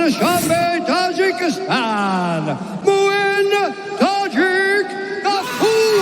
شب تاجیکستان موین تاجیک غفور.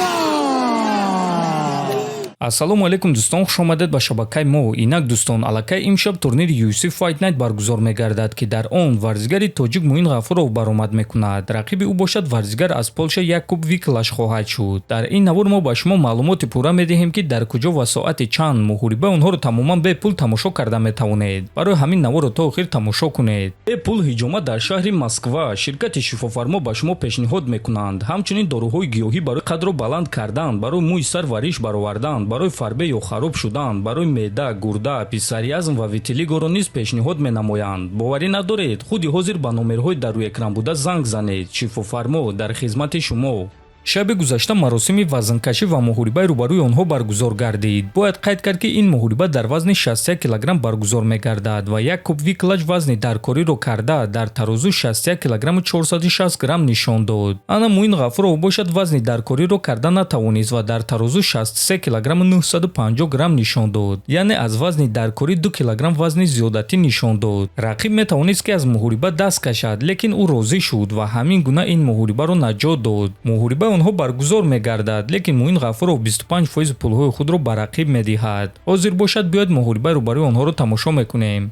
ассалому алайкум дӯстон, хуш омадед ба шабакаи мо. Инак дӯстон, аллакай имшаб турнири UFC Fight Night баргузор мегардад ки дар он варзигари тоҷик Муин Ғафуров баромад мекунад. Рақиби ӯ бошад варзигар аз Полша Якуб Виклаш хоҳад шуд. Дар ин навор мо ба шумо маълумоти пурра медиҳем ки дар куҷо ва соати чанд муҳориба онҳоро тамоман бепул тамошо карда метавонед. Барои ҳамин наворро то охир тамошо кунед. Бепул ҳиҷомат дар шаҳри Москва ширкати шифофармо ба шумо пешниҳод мекунанд. Ҳамчунин дороҳои гиёҳӣ барои қадро баланд кардан, барои мӯи сар вариш баровардан, барои фарбе ё хароб шудан, барои меъда, гурда, писариазм ва витилигоро низ пешниҳод менамоянд. боварӣ надоред, худи ҳозир ба номерҳои дар рӯи экран буда занг занед. Шифофармо дар хизмати шумо. шаби гузашта маросими вазнкашӣ ва муҳорибаи рӯбарӯи онҳо баргузор гардид. Бояд қайд кард ки ин муҳориба дар вазни 61 кг баргузор мегардад ва Якуб Виклаш вазни даркориро карда дар тарозу 61 кг 460 г нишон дод. Ана Муин Ғафуров бошад вазни даркориро карда натавонист ва дар тарозу 63 кг 950 г нишон дод. Яъне аз вазни даркорӣ 2 кг вазни зиёдатӣ нишон дод. Рақиб метавонист ки аз муҳориба даст кашад, лекин ӯ розӣ шуд ва ҳамин гуна ин муҳорибаро наҷот дод. Муҳорибаи онҳо баргузор мегардад, лекин Муин Ғафуров 25% пулҳои худро ба рақиб медиҳад. ҳозир бошад биёед муҳорибаи рӯбарӯи онҳоро тамошо мекунем.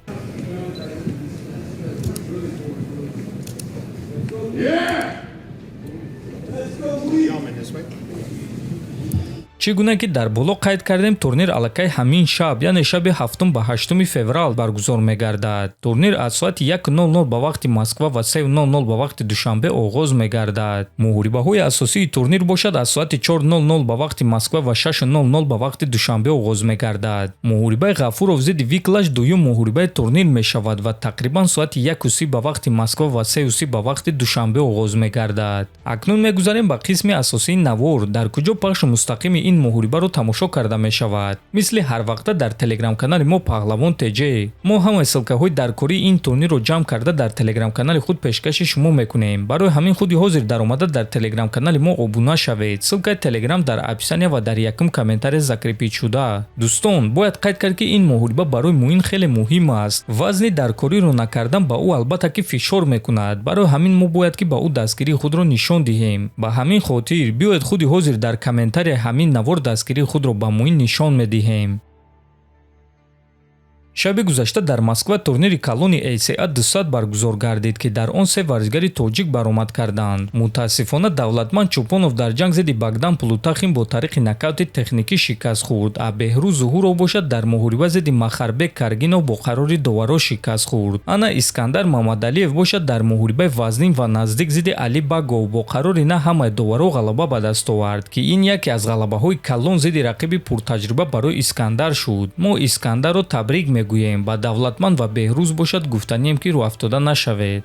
чӣ гуна ки дар боло қайд кардем, турнир аллакай ҳамин шаб, яъне шаби 7 ба 8 феврал баргузор мегардад. Турнир аз соати 1:00 ба вақти Москва ва 3:00 ба вақти душанбе оғоз мегардад. муҳорибаҳои асосии турнир бошад аз соати 4:00 ба вақти Москва ва 6:00 ба вақти душанбе оғоз мегардад. муҳорибаи Ғафуров зидди Виклаш дуюм муҳорибаи турнир мешавад ва тақрибан соати 1:30 ба вақти Москва ва 3:30 ба вақти душанбе оғоз мегардад. акнун мегузарем ба қисми асосии навор, дар куҷо пахши мустақими ин муҳорибаро тамошо карда мешавад. мисли ҳар вақта дар телеграм-канали мо Паҳлавон TJ мо ҳамаи ссилкаҳои даркории ин турнирро ҷамъ карда дар телеграм-канали худ пешкаши шумо мекунем. барои ҳамин худи ҳозир даромада дар телеграм-канали мо обуна шавед. ссилкаи телеграм дар описания ва дар якум комментария закрепидшуда. дӯстон, бояд қайд кард ки ин муҳориба барои Муин хеле муҳим аст. вазни даркориро накардан ба ӯ албатта ки фишор мекунад. барои ҳамин мо бояд ки ба ӯ дастгирии худро нишон диҳем. ба ҳамин хотир биёед худи ҳозир дар комментария ҳамин навор дастгирии худро ба Муин нишон медиҳем. шаби гузашта дар Москва турнири калони ACA 200 баргузор гардид ки дар он се варзигари тоҷик баромад карданд. мутаассифона Давлатманд Чӯпонов дар ҷанг зидди Богдан Пулутахин бо тариқи нокаути техникӣ шикаст хӯрд. Беҳрӯз Зуҳуров бошад дар муҳориба зидди Махарбек Каргинов бо қарори доваро шикаст хӯрд. ана Искандар Мамадалиев бошад дар муҳорибаи вазнин ва наздик зидди Али Багов бо қарори на ҳамаи доваро ғалаба ба даст овард ки ин яке аз ғалабаҳои калон зидди рақиби пуртаҷриба барои Искандар шуд. мо Искандарро табрик мегӯем. ба Давлатманд ва Беҳрӯз бошад гуфтанием ки рӯафтода нашавед.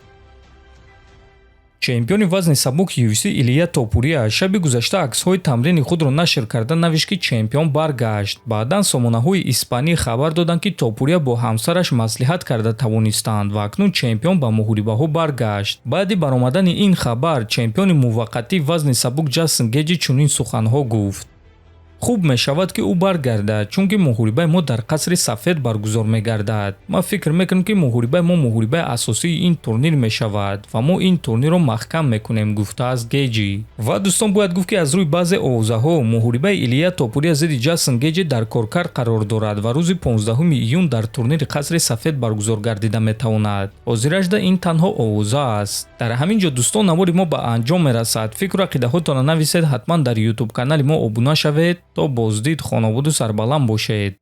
чемпиони вазни сабук UFC Илия Топурия шаби гузашта аксҳои тамрини худро нашр карда навишт ки чемпион баргашт. баъдан сомонаҳои испанӣ хабар доданд ки Топурия бо ҳамсараш маслиҳат карда тавонистанд ва акнун чемпион ба муҳорибаҳо баргашт. баъди баромадани ин хабар чемпиони муваққатии вазни сабук Ҷастин Геҷи чунин суханҳо гуфт: хуб мешавад ки ӯ баргардад, чунки муҳорибаи мо дар қасри сафед баргузор мегардад. ман фикр мекунам ки муҳорибаи мо муҳорибаи асосии ин турнир мешавад ва мо ин турнирро маҳкам мекунем, гуфтааст Геҷи. ва дӯстон, бояд гуфт ки аз рӯи баъзе овозаҳо муҳорибаи Илия Топурия зидди Ҷастин Геҷи дар коркар қарор дорад ва рӯзи 15 июн дар турнири қасри сафед баргузор гардида метавонад. ҳозирашда ин танҳо овоза аст. дар ҳамин ҷо дӯстон, навори мо ба анҷом мерасад. фикру ақидаҳоятонро нависед, ҳатман дар YouTube канали мо обуна шавед. то боздид, хонободу сарбаланд бошед.